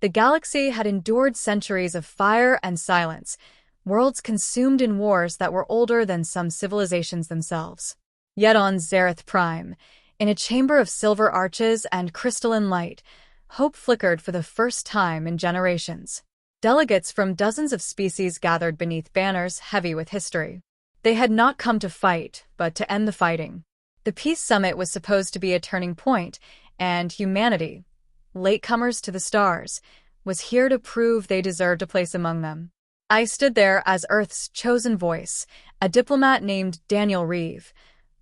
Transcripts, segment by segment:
The galaxy had endured centuries of fire and silence, worlds consumed in wars that were older than some civilizations themselves. Yet on Zareth Prime, in a chamber of silver arches and crystalline light, hope flickered for the first time in generations. Delegates from dozens of species gathered beneath banners heavy with history. They had not come to fight, but to end the fighting. The Peace Summit was supposed to be a turning point, and humanity, latecomers to the stars, was here to prove they deserved a place among them. I stood there as Earth's chosen voice, a diplomat named Daniel Reeve,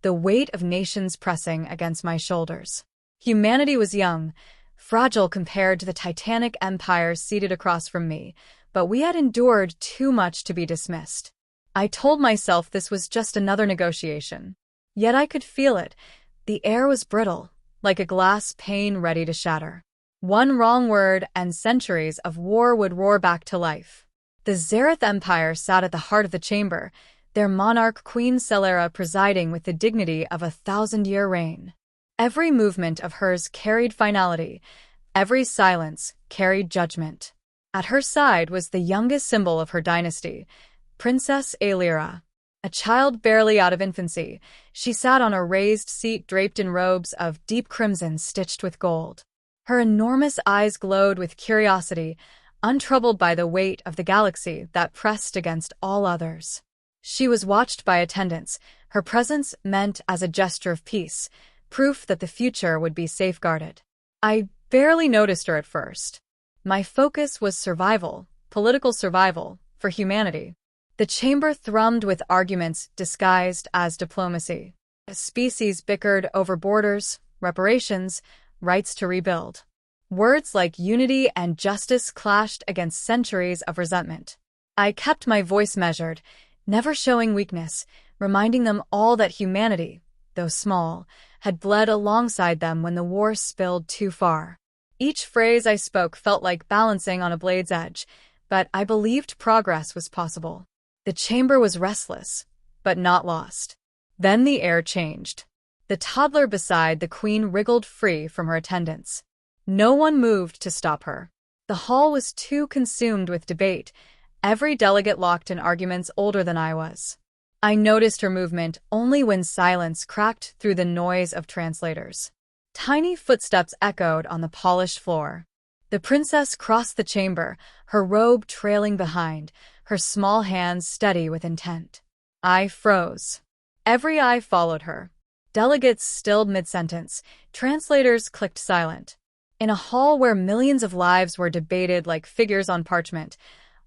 the weight of nations pressing against my shoulders. Humanity was young, fragile compared to the titanic empires seated across from me, but we had endured too much to be dismissed. I told myself this was just another negotiation. Yet I could feel it. The air was brittle, like a glass pane ready to shatter. One wrong word and centuries of war would roar back to life. The Zareth Empire sat at the heart of the chamber, their monarch Queen Celera presiding with the dignity of a 1,000-year reign. Every movement of hers carried finality, every silence carried judgment. At her side was the youngest symbol of her dynasty, Princess Aelira. A child barely out of infancy, she sat on a raised seat draped in robes of deep crimson stitched with gold. Her enormous eyes glowed with curiosity, untroubled by the weight of the galaxy that pressed against all others. She was watched by attendants, her presence meant as a gesture of peace, proof that the future would be safeguarded. I barely noticed her at first. My focus was survival, political survival, for humanity. The chamber thrummed with arguments disguised as diplomacy. Species bickered over borders, reparations, rights to rebuild. Words like unity and justice clashed against centuries of resentment. I kept my voice measured, never showing weakness, reminding them all that humanity, though small, had bled alongside them when the war spilled too far. Each phrase I spoke felt like balancing on a blade's edge, but I believed progress was possible. The chamber was restless, but not lost. Then the air changed. The toddler beside the queen wriggled free from her attendants. No one moved to stop her. The hall was too consumed with debate, every delegate locked in arguments older than I was. I noticed her movement only when silence cracked through the noise of translators. Tiny footsteps echoed on the polished floor. The princess crossed the chamber, her robe trailing behind, her small hands steady with intent. I froze. Every eye followed her. Delegates stilled mid-sentence, translators clicked silent. In a hall where millions of lives were debated like figures on parchment,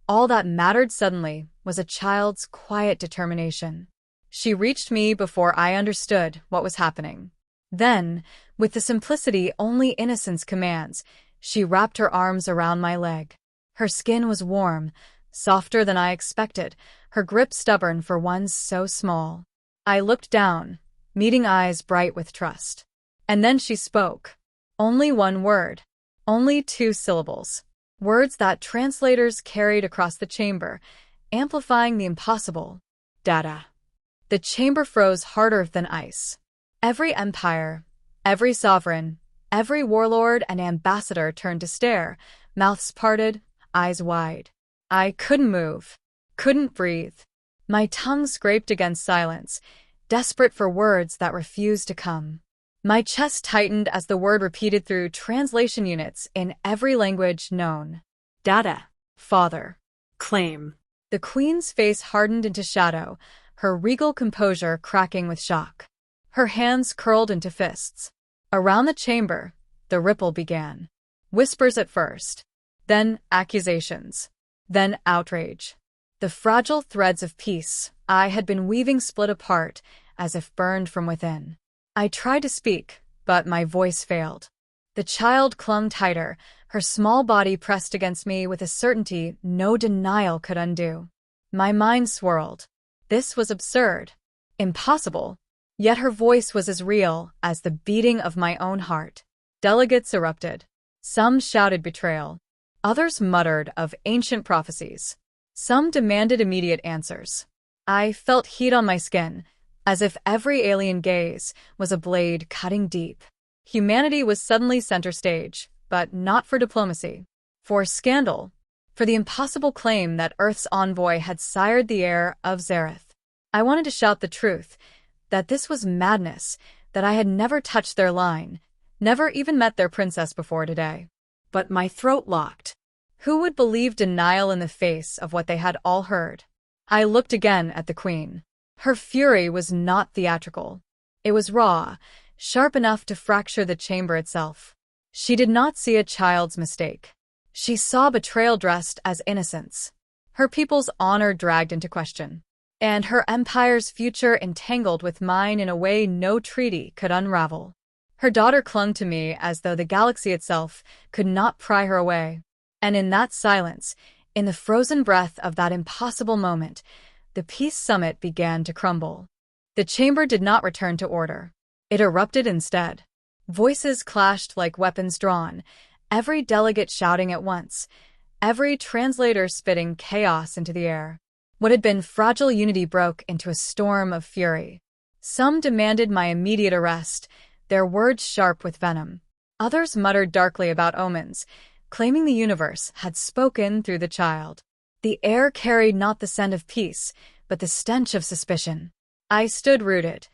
all that mattered suddenly was a child's quiet determination. She reached me before I understood what was happening. Then, with the simplicity only innocence commands, she wrapped her arms around my leg. Her skin was warm, softer than I expected, her grip stubborn for one so small. I looked down, meeting eyes bright with trust. And then she spoke. Only one word. Only 2 syllables. Words that translators carried across the chamber, amplifying the impossible. Dada. The chamber froze harder than ice. Every empire, every sovereign, every warlord and ambassador turned to stare, mouths parted, eyes wide. I couldn't move, couldn't breathe. My tongue scraped against silence, desperate for words that refused to come. My chest tightened as the word repeated through translation units in every language known. Dada. Father. Claim. The queen's face hardened into shadow, her regal composure cracking with shock. Her hands curled into fists. Around the chamber, the ripple began. Whispers at first, then accusations, then outrage. The fragile threads of peace I had been weaving split apart, as if burned from within. I tried to speak, but my voice failed. The child clung tighter, her small body pressed against me with a certainty no denial could undo. My mind swirled. This was absurd. Impossible. Yet her voice was as real as the beating of my own heart. Delegates erupted. Some shouted betrayal. Others muttered of ancient prophecies. Some demanded immediate answers. I felt heat on my skin, as if every alien gaze was a blade cutting deep. Humanity was suddenly center stage, but not for diplomacy. For scandal, for the impossible claim that Earth's envoy had sired the heir of Zareth. I wanted to shout the truth, that this was madness, that I had never touched their line, never even met their princess before today. But my throat locked. Who would believe denial in the face of what they had all heard? I looked again at the queen. Her fury was not theatrical. It was raw, sharp enough to fracture the chamber itself. She did not see a child's mistake. She saw betrayal dressed as innocence, her people's honor dragged into question, and her empire's future entangled with mine in a way no treaty could unravel. Her daughter clung to me as though the galaxy itself could not pry her away. And in that silence, in the frozen breath of that impossible moment, the peace summit began to crumble. The chamber did not return to order. It erupted instead. Voices clashed like weapons drawn, every delegate shouting at once, every translator spitting chaos into the air. What had been fragile unity broke into a storm of fury. Some demanded my immediate arrest, their words sharp with venom. Others muttered darkly about omens, claiming the universe had spoken through the child. The air carried not the scent of peace, but the stench of suspicion. I stood rooted,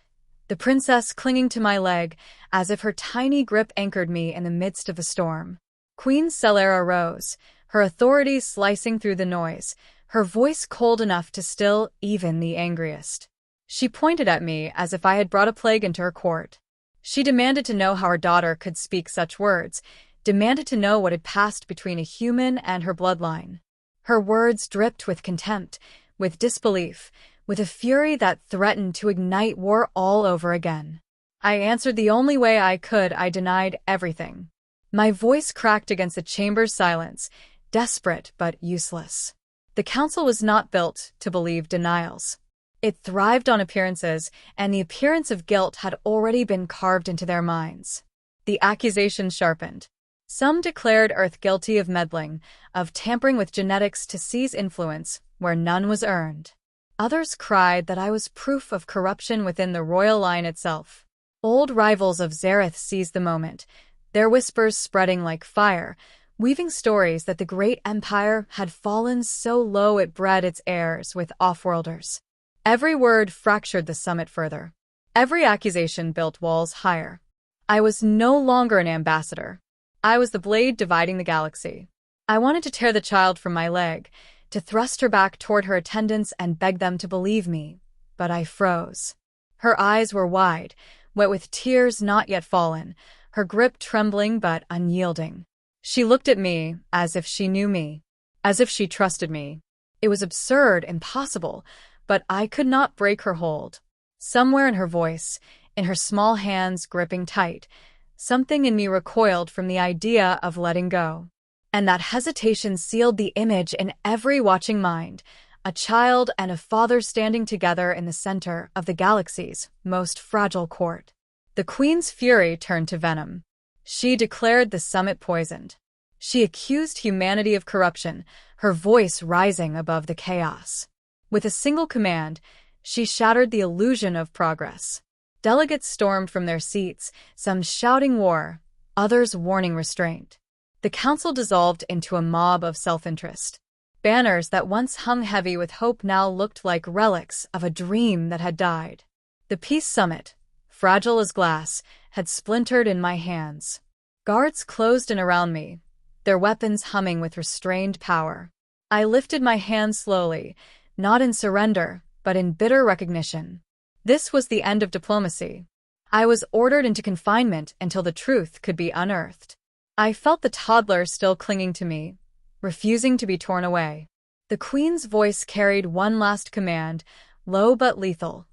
the princess clinging to my leg, as if her tiny grip anchored me in the midst of the storm. Queen Celera rose, her authority slicing through the noise, her voice cold enough to still even the angriest. She pointed at me as if I had brought a plague into her court. She demanded to know how her daughter could speak such words, demanded to know what had passed between a human and her bloodline. Her words dripped with contempt, with disbelief, with a fury that threatened to ignite war all over again. I answered the only way I could. I denied everything. My voice cracked against the chamber's silence, desperate but useless. The council was not built to believe denials. It thrived on appearances, and the appearance of guilt had already been carved into their minds. The accusations sharpened. Some declared Earth guilty of meddling, of tampering with genetics to seize influence where none was earned. Others cried that I was proof of corruption within the royal line itself. Old rivals of Zareth seized the moment, their whispers spreading like fire, weaving stories that the great empire had fallen so low it bred its heirs with offworlders. Every word fractured the summit further. Every accusation built walls higher. I was no longer an ambassador. I was the blade dividing the galaxy. I wanted to tear the child from my leg, to thrust her back toward her attendants and beg them to believe me, but I froze. Her eyes were wide, wet with tears not yet fallen, her grip trembling but unyielding. She looked at me as if she knew me, as if she trusted me. It was absurd, impossible, but I could not break her hold. Somewhere in her voice, in her small hands gripping tight, something in me recoiled from the idea of letting go. And that hesitation sealed the image in every watching mind, a child and a father standing together in the center of the galaxy's most fragile court. The queen's fury turned to venom. She declared the summit poisoned. She accused humanity of corruption, her voice rising above the chaos. With a single command, she shattered the illusion of progress. Delegates stormed from their seats, some shouting war, others warning restraint. The council dissolved into a mob of self-interest. Banners that once hung heavy with hope now looked like relics of a dream that had died. The peace summit, fragile as glass, had splintered in my hands. Guards closed in around me, their weapons humming with restrained power. I lifted my hand slowly, not in surrender, but in bitter recognition. This was the end of diplomacy. I was ordered into confinement until the truth could be unearthed. I felt the toddler still clinging to me, refusing to be torn away. The queen's voice carried one last command, low but lethal.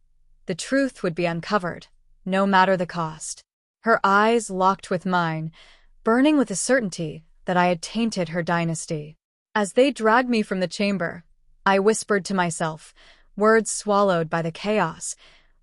The truth would be uncovered, no matter the cost. Her eyes locked with mine, burning with the certainty that I had tainted her dynasty. As they dragged me from the chamber, I whispered to myself, words swallowed by the chaos,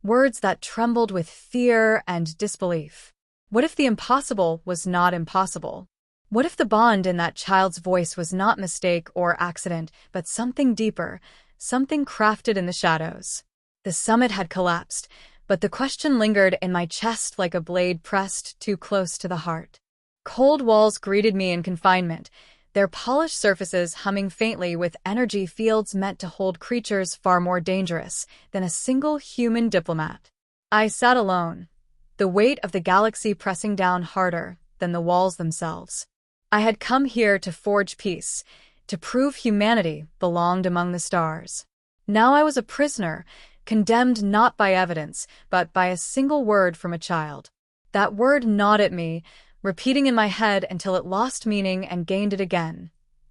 words that trembled with fear and disbelief. What if the impossible was not impossible? What if the bond in that child's voice was not mistake or accident, but something deeper, something crafted in the shadows? The summit had collapsed, but the question lingered in my chest like a blade pressed too close to the heart. Cold walls greeted me in confinement, their polished surfaces humming faintly with energy fields meant to hold creatures far more dangerous than a single human diplomat. I sat alone, the weight of the galaxy pressing down harder than the walls themselves. I had come here to forge peace, to prove humanity belonged among the stars. Now I was a prisoner, condemned not by evidence, but by a single word from a child. That word gnawed at me, repeating in my head until it lost meaning and gained it again.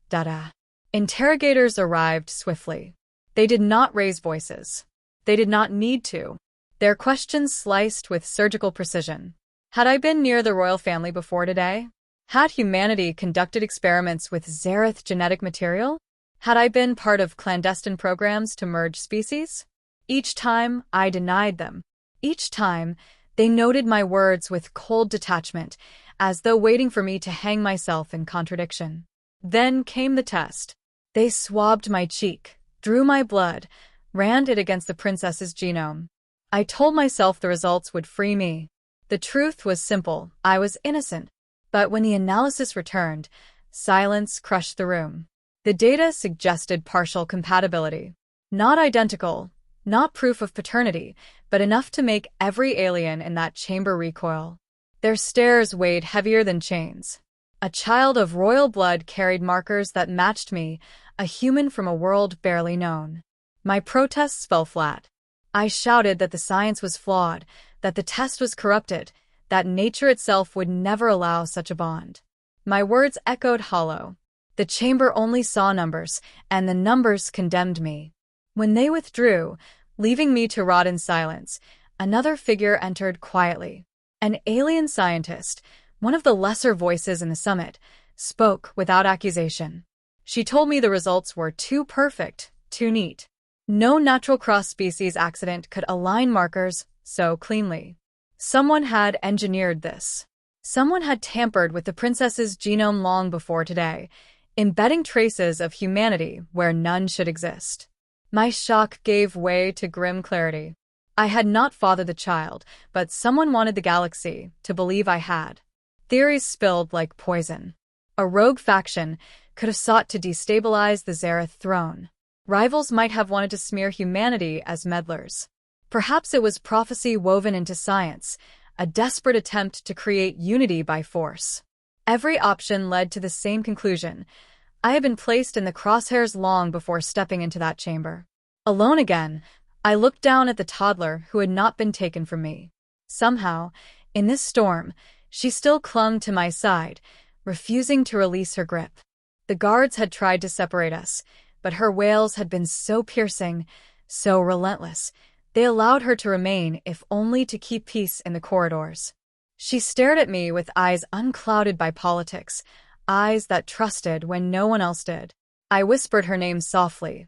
Dada. Interrogators arrived swiftly. They did not raise voices. They did not need to. Their questions sliced with surgical precision. Had I been near the royal family before today? Had humanity conducted experiments with Zareth genetic material? Had I been part of clandestine programs to merge species? Each time, I denied them. Each time, they noted my words with cold detachment, as though waiting for me to hang myself in contradiction. Then came the test. They swabbed my cheek, drew my blood, ran it against the princess's genome. I told myself the results would free me. The truth was simple, I was innocent. But when the analysis returned, silence crushed the room. The data suggested partial compatibility. Not identical, not proof of paternity, but enough to make every alien in that chamber recoil. Their stares weighed heavier than chains. A child of royal blood carried markers that matched me, a human from a world barely known. My protests fell flat. I shouted that the science was flawed, that the test was corrupted, that nature itself would never allow such a bond. My words echoed hollow. The chamber only saw numbers, and the numbers condemned me. When they withdrew, leaving me to rot in silence, another figure entered quietly. An alien scientist, one of the lesser voices in the summit, spoke without accusation. She told me the results were too perfect, too neat. No natural cross-species accident could align markers so cleanly. Someone had engineered this. Someone had tampered with the princess's genome long before today, embedding traces of humanity where none should exist. My shock gave way to grim clarity. I had not fathered the child, but someone wanted the galaxy to believe I had. Theories spilled like poison. A rogue faction could have sought to destabilize the Zareth throne. Rivals might have wanted to smear humanity as meddlers. Perhaps it was prophecy woven into science, a desperate attempt to create unity by force. Every option led to the same conclusion. I had been placed in the crosshairs long before stepping into that chamber. Alone again, I looked down at the toddler who had not been taken from me. Somehow, in this storm, she still clung to my side, refusing to release her grip. The guards had tried to separate us, but her wails had been so piercing, so relentless, they allowed her to remain if only to keep peace in the corridors. She stared at me with eyes unclouded by politics, eyes that trusted when no one else did. I whispered her name softly,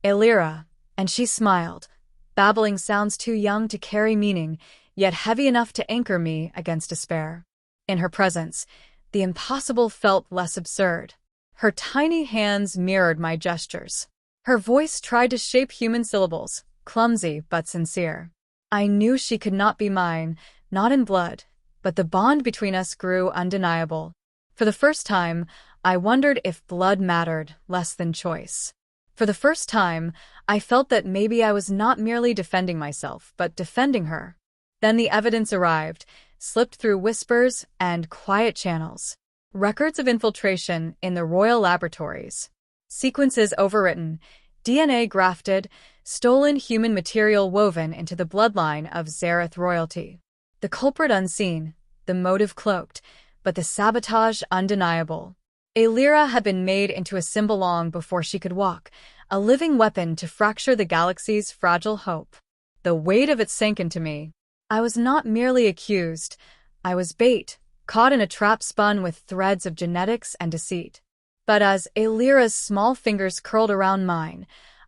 Elira, and she smiled, babbling sounds too young to carry meaning, yet heavy enough to anchor me against despair. In her presence, the impossible felt less absurd. Her tiny hands mirrored my gestures. Her voice tried to shape human syllables, clumsy but sincere. I knew she could not be mine, not in blood, but the bond between us grew undeniable. For the first time, I wondered if blood mattered less than choice. For the first time, I felt that maybe I was not merely defending myself, but defending her. Then the evidence arrived, slipped through whispers and quiet channels. Records of infiltration in the royal laboratories. Sequences overwritten, DNA grafted, stolen human material woven into the bloodline of Zareth royalty. The culprit unseen, the motive cloaked, but the sabotage undeniable. Elira had been made into a symbol long before she could walk, a living weapon to fracture the galaxy's fragile hope. The weight of it sank into me. I was not merely accused, I was bait, caught in a trap spun with threads of genetics and deceit. But as Elira's small fingers curled around mine,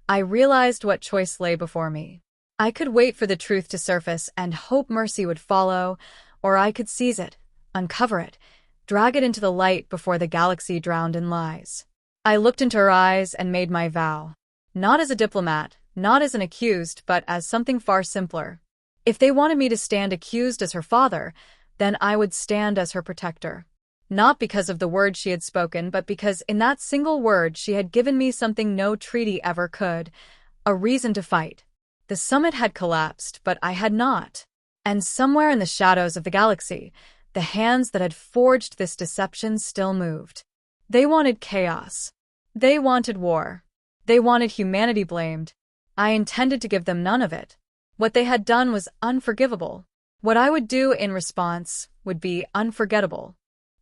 I realized what choice lay before me. I could wait for the truth to surface and hope mercy would follow, or I could seize it, uncover it, drag it into the light before the galaxy drowned in lies. I looked into her eyes and made my vow. Not as a diplomat, not as an accused, but as something far simpler. If they wanted me to stand accused as her father, then I would stand as her protector. Not because of the words she had spoken, but because in that single word she had given me something no treaty ever could, a reason to fight. The summit had collapsed, but I had not. And somewhere in the shadows of the galaxy, the hands that had forged this deception still moved. They wanted chaos. They wanted war. They wanted humanity blamed. I intended to give them none of it. What they had done was unforgivable. What I would do in response would be unforgettable.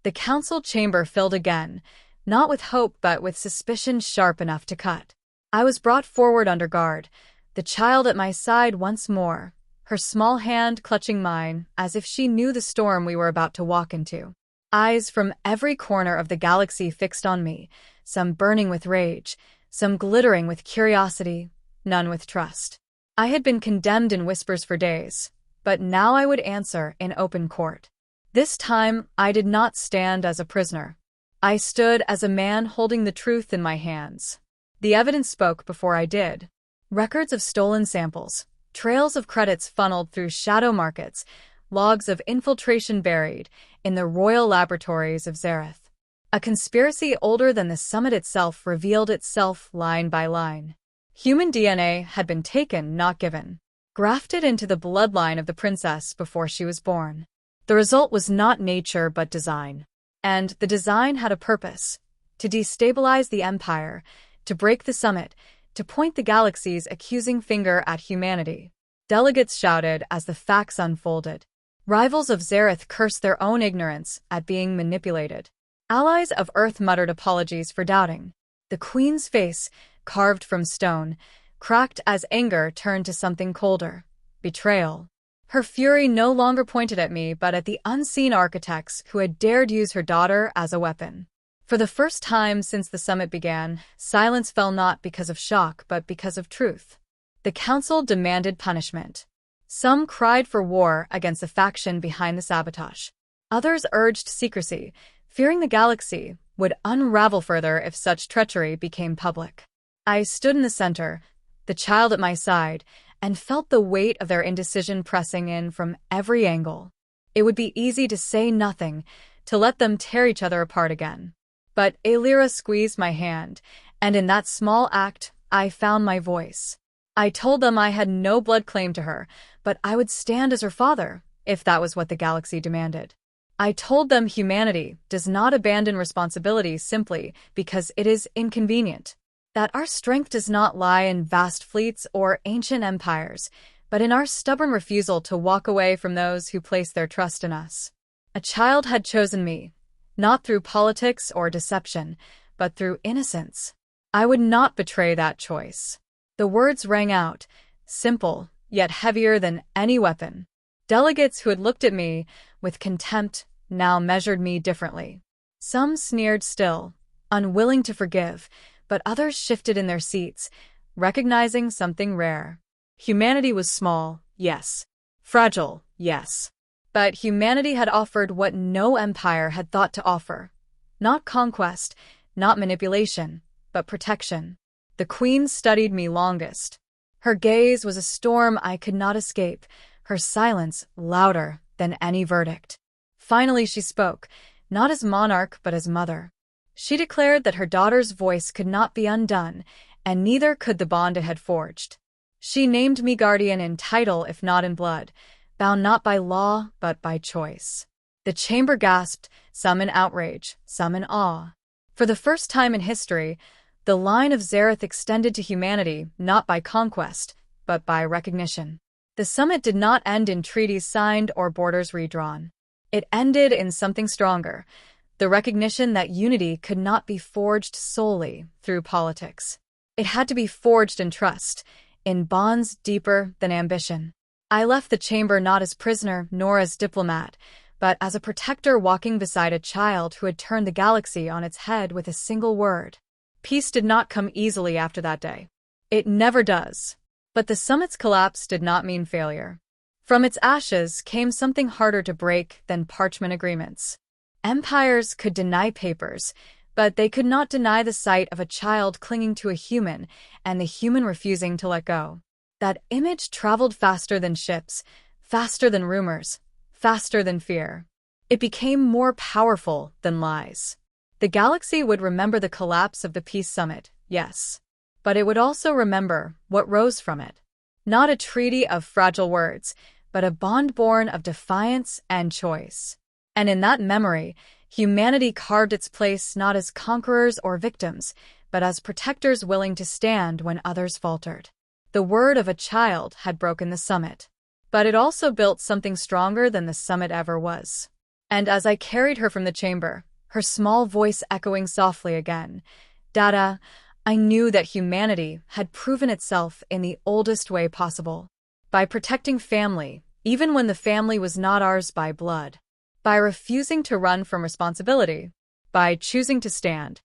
The council chamber filled again, not with hope but with suspicion sharp enough to cut. I was brought forward under guard, the child at my side once more, her small hand clutching mine as if she knew the storm we were about to walk into. Eyes from every corner of the galaxy fixed on me, some burning with rage, some glittering with curiosity, none with trust. I had been condemned in whispers for days, but now I would answer in open court. This time, I did not stand as a prisoner. I stood as a man holding the truth in my hands. The evidence spoke before I did. Records of stolen samples, trails of credits funneled through shadow markets, logs of infiltration buried in the royal laboratories of Zareth. A conspiracy older than the summit itself revealed itself line by line. Human DNA had been taken, not given, grafted into the bloodline of the princess before she was born. The result was not nature but design. And the design had a purpose: to destabilize the Empire, to break the summit, to point the galaxy's accusing finger at humanity. Delegates shouted as the facts unfolded. Rivals of Zareth cursed their own ignorance at being manipulated. Allies of Earth muttered apologies for doubting. The Queen's face, carved from stone, cracked as anger turned to something colder: betrayal. Her fury no longer pointed at me but at the unseen architects who had dared use her daughter as a weapon. For the first time since the summit began, silence fell not because of shock but because of truth. The council demanded punishment. Some cried for war against the faction behind the sabotage. Others urged secrecy, fearing the galaxy would unravel further if such treachery became public. I stood in the center, the child at my side, and felt the weight of their indecision pressing in from every angle. It would be easy to say nothing, to let them tear each other apart again. But Alira squeezed my hand, and in that small act, I found my voice. I told them I had no blood claim to her, but I would stand as her father, if that was what the galaxy demanded. I told them humanity does not abandon responsibility simply because it is inconvenient. That our strength does not lie in vast fleets or ancient empires, but in our stubborn refusal to walk away from those who place their trust in us. A child had chosen me, not through politics or deception, but through innocence. I would not betray that choice. The words rang out, simple, yet heavier than any weapon. Delegates who had looked at me with contempt now measured me differently. Some sneered still, unwilling to forgive, but others shifted in their seats, recognizing something rare. Humanity was small, yes. Fragile, yes. But humanity had offered what no empire had thought to offer. Not conquest, not manipulation, but protection. The Queen studied me longest. Her gaze was a storm I could not escape, her silence louder than any verdict. Finally she spoke, not as monarch but as mother. She declared that her daughter's voice could not be undone, and neither could the bond it had forged. She named me guardian in title if not in blood, bound not by law but by choice. The chamber gasped, some in outrage, some in awe. For the first time in history, the line of Zareth extended to humanity not by conquest, but by recognition. The summit did not end in treaties signed or borders redrawn. It ended in something stronger: the recognition that unity could not be forged solely through politics. It had to be forged in trust, in bonds deeper than ambition. I left the chamber not as prisoner nor as diplomat, but as a protector walking beside a child who had turned the galaxy on its head with a single word. Peace did not come easily after that day. It never does. But the summit's collapse did not mean failure. From its ashes came something harder to break than parchment agreements. Empires could deny papers, but they could not deny the sight of a child clinging to a human and the human refusing to let go. That image traveled faster than ships, faster than rumors, faster than fear. It became more powerful than lies. The galaxy would remember the collapse of the Peace Summit, yes. But it would also remember what rose from it. Not a treaty of fragile words, but a bond born of defiance and choice. And in that memory, humanity carved its place not as conquerors or victims, but as protectors willing to stand when others faltered. The word of a child had broken the summit. But it also built something stronger than the summit ever was. And as I carried her from the chamber, her small voice echoing softly again, Dada, I knew that humanity had proven itself in the oldest way possible. By protecting family, even when the family was not ours by blood. By refusing to run from responsibility. By choosing to stand,